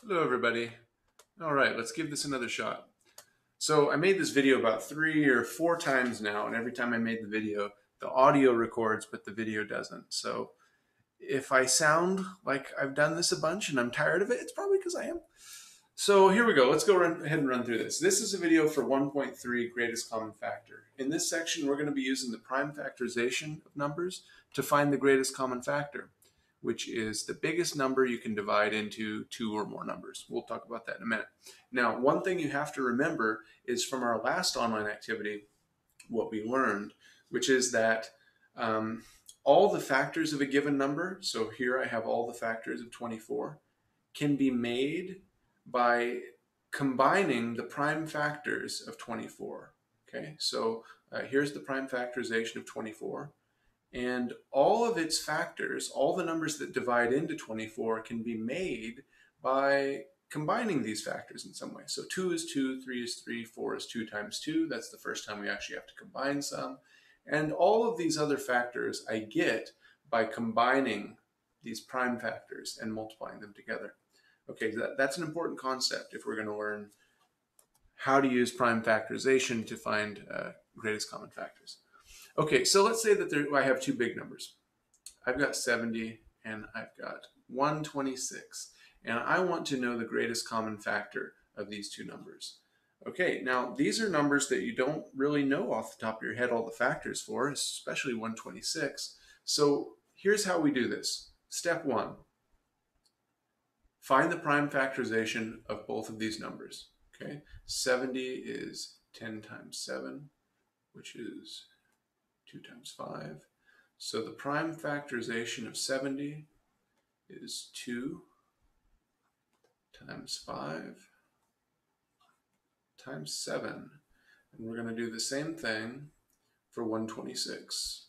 Hello everybody. All right, let's give this another shot. So I made this video about 3 or 4 times now, and every time I made the video, the audio records, but the video doesn't. So if I sound like I've done this a bunch and I'm tired of it, it's probably because I am. So here we go. Let's go ahead and run through this. This is a video for 1.3 greatest common factor. In this section, we're going to be using the prime factorization of numbers to find the greatest common factor, which is the biggest number you can divide into 2 or more numbers. We'll talk about that in a minute. Now, one thing you have to remember is from our last online activity, what we learned, which is that all the factors of a given number, so here I have all the factors of 24, can be made by combining the prime factors of 24. Okay, so here's the prime factorization of 24. And all of its factors, all the numbers that divide into 24, can be made by combining these factors in some way. So 2 is 2, 3 is 3, 4 is 2 times 2. That's the first time we actually have to combine some. And all of these other factors I get by combining these prime factors and multiplying them together. Okay, that's an important concept if we're going to learn how to use prime factorization to find greatest common factors. Okay, so let's say that I have 2 big numbers. I've got 70 and I've got 126. And I want to know the greatest common factor of these 2 numbers. Okay, now these are numbers that you don't really know off the top of your head all the factors for, especially 126. So here's how we do this. Step 1, find the prime factorization of both of these numbers. Okay, 70 is 10 times 7, which is 2 times 5. So the prime factorization of 70 is 2 times 5 times 7. And we're going to do the same thing for 126.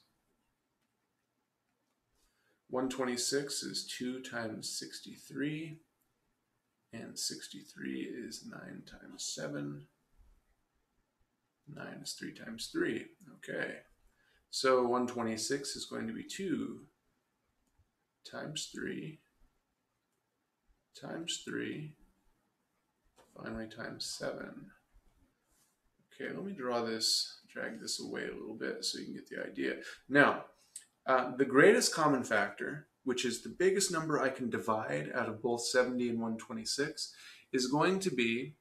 126 is 2 times 63, and 63 is 9 times 7. 9 is 3 times 3. Okay. So 126 is going to be 2 times 3 times 3, finally times 7. Okay, let me drag this away a little bit so you can get the idea. Now, the greatest common factor, which is the biggest number I can divide out of both 70 and 126, is going to be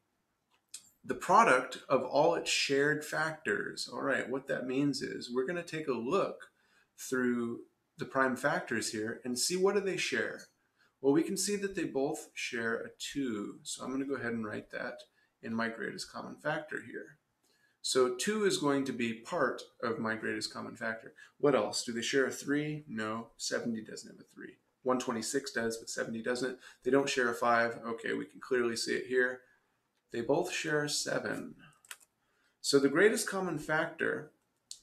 the product of all its shared factors. All right, what that means is we're going to take a look through the prime factors here and see what do they share. Well, we can see that they both share a 2. So I'm going to go ahead and write that in my greatest common factor here. So 2 is going to be part of my greatest common factor. What else? Do they share a 3? No, 70 doesn't have a 3. 126 does, but 70 doesn't. They don't share a 5. Okay, we can clearly see it here. They both share 7. So the greatest common factor,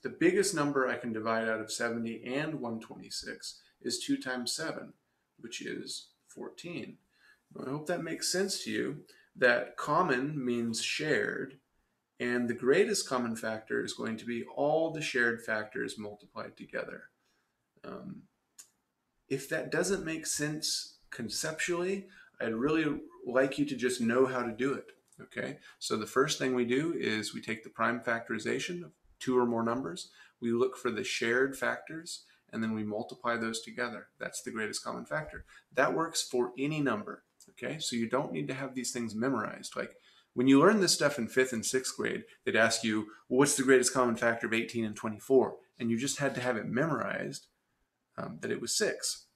the biggest number I can divide out of 70 and 126, is 2 times 7, which is 14. I hope that makes sense to you, that common means shared, and the greatest common factor is going to be all the shared factors multiplied together. If that doesn't make sense conceptually, I'd really like you to just know how to do it. Okay, so the first thing we do is we take the prime factorization of 2 or more numbers, we look for the shared factors, and then we multiply those together. That's the greatest common factor. That works for any number. Okay, so you don't need to have these things memorized. Like when you learn this stuff in 5th and 6th grade, they'd ask you, well, what's the greatest common factor of 18 and 24? And you just had to have it memorized that it was 6.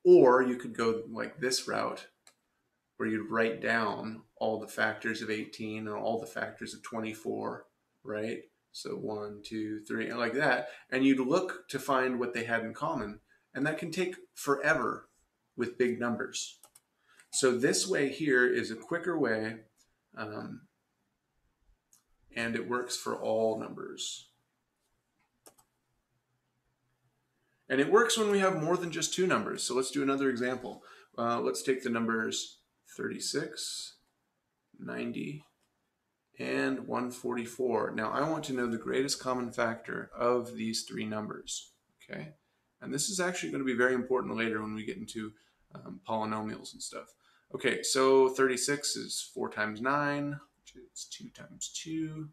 Or you could go like this route, where you'd write down all the factors of 18 and all the factors of 24, right? So 1, 2, 3, and like that. And you'd look to find what they had in common. And that can take forever with big numbers. So this way here is a quicker way, and it works for all numbers. And it works when we have more than just 2 numbers. So let's do another example. Let's take the numbers 36, 90, and 144. Now I want to know the greatest common factor of these 3 numbers, okay? And this is actually going to be very important later when we get into polynomials and stuff. Okay, so 36 is 4 times 9, which is 2 times 2.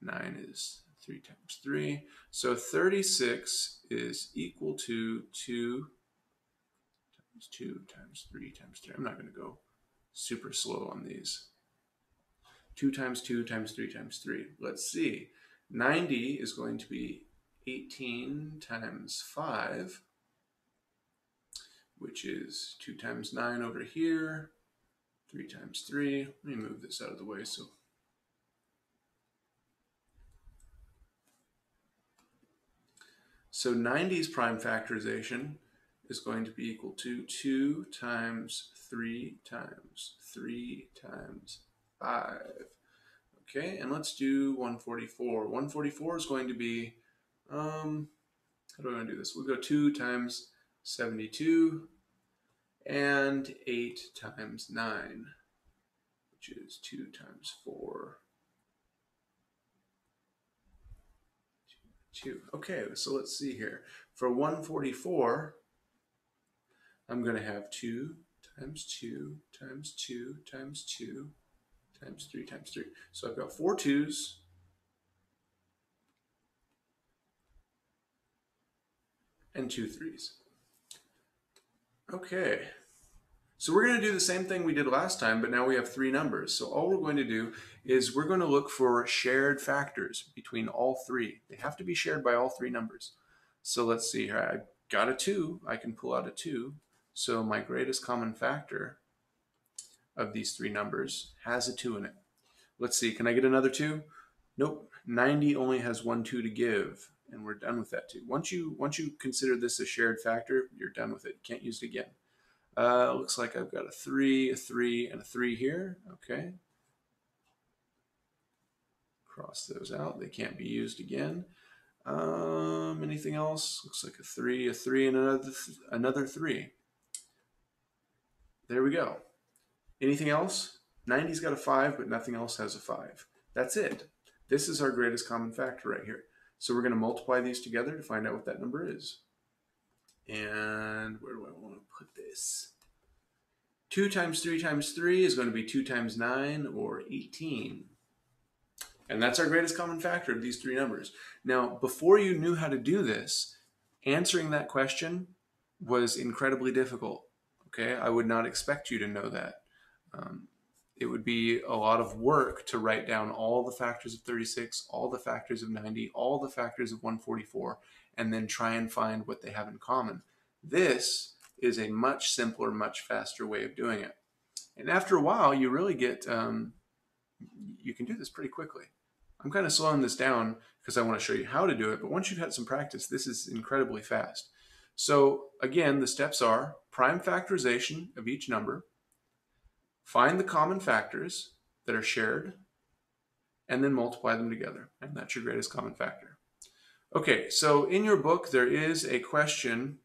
9 is 3 times 3. So 36 is equal to 2 times 2 times 3 times 3. I'm not going to go super slow on these. 2 times 2 times 3 times 3. Let's see. 90 is going to be 18 times 5, which is 2 times 9 over here, 3 times 3. Let me move this out of the way So 90's prime factorization is going to be equal to 2 times 3 times 3 times 5. Okay, and let's do 144. 144 is going to be, how do I want to do this? We'll go 2 times 72 and 8 times 9, which is 2 times 4. 2. Okay, so let's see here. For 144, I'm going to have 2 times 2 times 2 times 2 times 3 times 3. So I've got 4 2's and 2 3's. Okay, so we're going to do the same thing we did last time, but now we have 3 numbers. So all we're going to do is we're going to look for shared factors between all 3. They have to be shared by all 3 numbers. So let's see here. I got a 2. I can pull out a 2. So my greatest common factor of these 3 numbers has a 2 in it. Let's see. Can I get another 2? Nope. 90 only has 1 2 to give, and we're done with that 2. Once you consider this a shared factor, you're done with it. You can't use it again. Looks like I've got a 3, a 3, and a 3 here. Okay. Cross those out. They can't be used again. Anything else? Looks like a 3, and another 3. There we go. Anything else? 90's got a 5, but nothing else has a 5. That's it. This is our greatest common factor right here. So we're going to multiply these together to find out what that number is. And where do I want to put this? 2 times 3 times 3 is going to be 2 times 9, or 18. And that's our greatest common factor of these 3 numbers. Now, before you knew how to do this, answering that question was incredibly difficult. Okay, I would not expect you to know that. It would be a lot of work to write down all the factors of 36, all the factors of 90, all the factors of 144, and then try and find what they have in common. This is a much simpler, much faster way of doing it. And after a while, you really get, you can do this pretty quickly. I'm kind of slowing this down because I want to show you how to do it, but once you've had some practice, this is incredibly fast. So again, the steps are prime factorization of each number, find the common factors that are shared, and then multiply them together. And that's your greatest common factor. Okay, so in your book, there is a question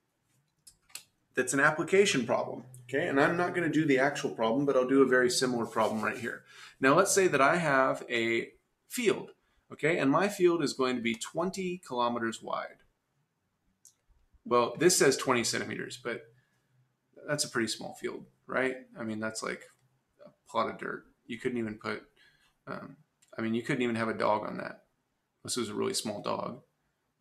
that's an application problem. Okay, and I'm not going to do the actual problem, but I'll do a very similar problem right here. Now, let's say that I have a field, okay, and my field is going to be 20 kilometers wide. Well, this says 20 centimeters, but that's a pretty small field, right? I mean, that's like a plot of dirt. You couldn't even put, you couldn't even have a dog on that. This was a really small dog,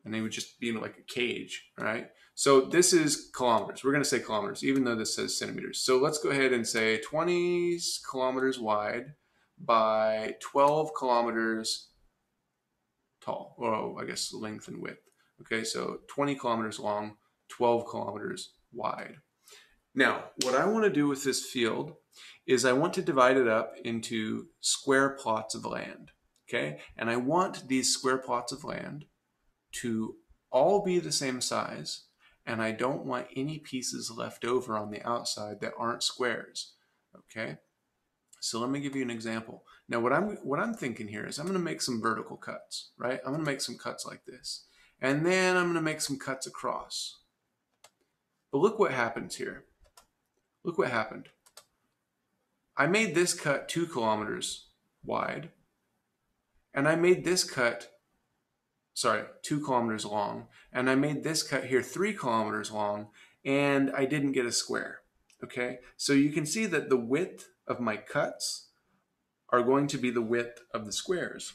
and they would just be in like a cage, right? So this is kilometers. We're going to say kilometers, even though this says centimeters. So let's go ahead and say 20 kilometers wide by 12 kilometers tall, or I guess length and width. Okay, so 20 kilometers long, 12 kilometers wide. Now, what I want to do with this field is I want to divide it up into square plots of land, okay? And I want these square plots of land to all be the same size, and I don't want any pieces left over on the outside that aren't squares, okay? So let me give you an example. Now, what I'm thinking here is I'm going to make some vertical cuts, right? I'm going to make some cuts like this, and then I'm going to make some cuts across. But look what happens here. Look what happened. I made this cut 2 kilometers wide, and I made this cut, 2 kilometers long, and I made this cut here 3 kilometers long, and I didn't get a square. Okay, so you can see that the width of my cuts are going to be the width of the squares.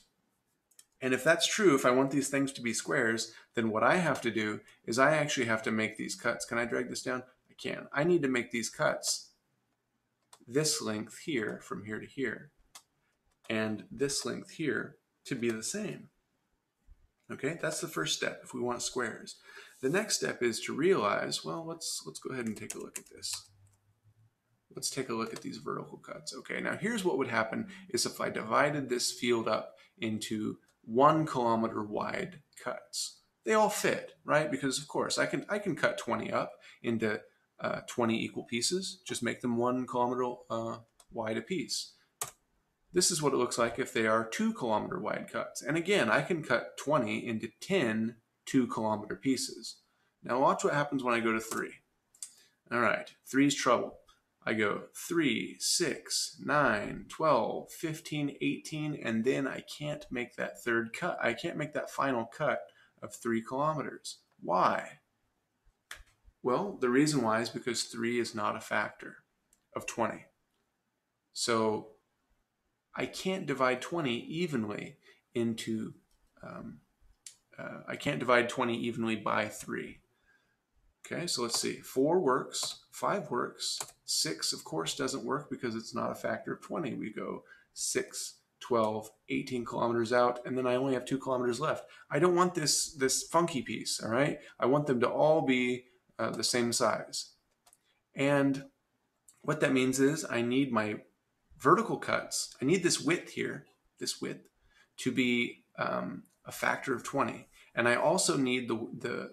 And if that's true, if I want these things to be squares, then what I have to do is I actually have to make these cuts. Can I drag this down? I can. I need to make these cuts this length here from here to here, and this length here to be the same. Okay, that's the first step if we want squares. The next step is to realize, well, let's go ahead and take a look at this. Let's take a look at these vertical cuts. Okay, now here's what would happen is if I divided this field up into 1 kilometer wide cuts. They all fit, right? Because of course I can cut 20 up into 20 equal pieces. Just make them 1 kilometer wide a piece. This is what it looks like if they are 2 kilometer wide cuts. And again, I can cut 20 into 10 2 kilometer pieces. Now watch what happens when I go to 3. All right, 3 is trouble. I go 3, 6, 9, 12, 15, 18, and then I can't make that third cut. I can't make that final cut of 3 kilometers. Why? Well, the reason why is because 3 is not a factor of 20. So I can't divide 20 evenly into, I can't divide 20 evenly by 3. Okay, so let's see. 4 works, 5 works, 6 of course doesn't work because it's not a factor of 20. We go 6, 12, 18 kilometers out, and then I only have 2 kilometers left. I don't want this funky piece, all right? I want them to all be the same size. And what that means is I need my vertical cuts. I need this width here, this width, to be a factor of 20. And I also need the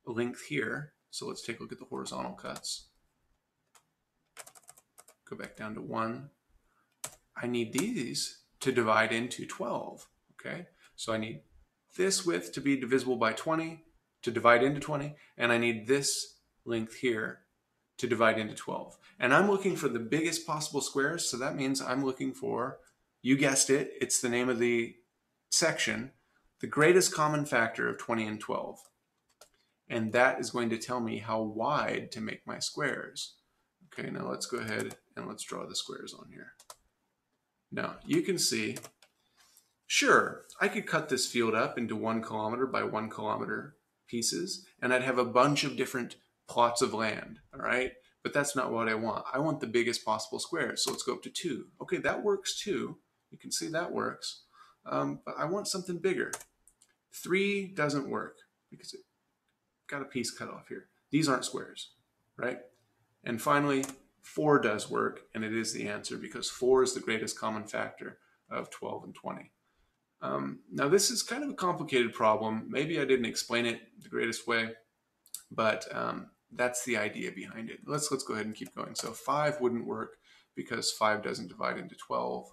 length here. So let's take a look at the horizontal cuts. Go back down to 1. I need these to divide into 12. Okay, so I need this width to be divisible by 20 to divide into 20, and I need this length here to divide into 12. And I'm looking for the biggest possible squares, so that means I'm looking for, you guessed it, it's the name of the section, the greatest common factor of 20 and 12. And that is going to tell me how wide to make my squares. Okay, now let's go ahead and let's draw the squares on here. Now, you can see, sure, I could cut this field up into 1 kilometer by 1 kilometer pieces, and I'd have a bunch of different plots of land, all right? But that's not what I want. I want the biggest possible squares, so let's go up to 2. Okay, that works too. You can see that works. But I want something bigger. 3 doesn't work because it got a piece cut off here. These aren't squares, right? And finally, 4 does work, and it is the answer because 4 is the greatest common factor of 12 and 20. Now, this is kind of a complicated problem. Maybe I didn't explain it the greatest way, but that's the idea behind it. Let's go ahead and keep going. So 5 wouldn't work because 5 doesn't divide into 12,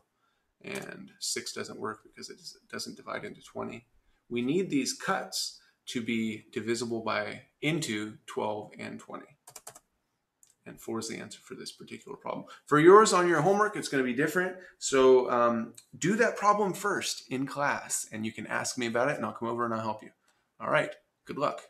and 6 doesn't work because it doesn't divide into 20. We need these cuts to be divisible into 12 and 20. And 4 is the answer for this particular problem. For yours on your homework, it's going to be different. So do that problem first in class, and you can ask me about it, and I'll come over and I'll help you. All right, good luck.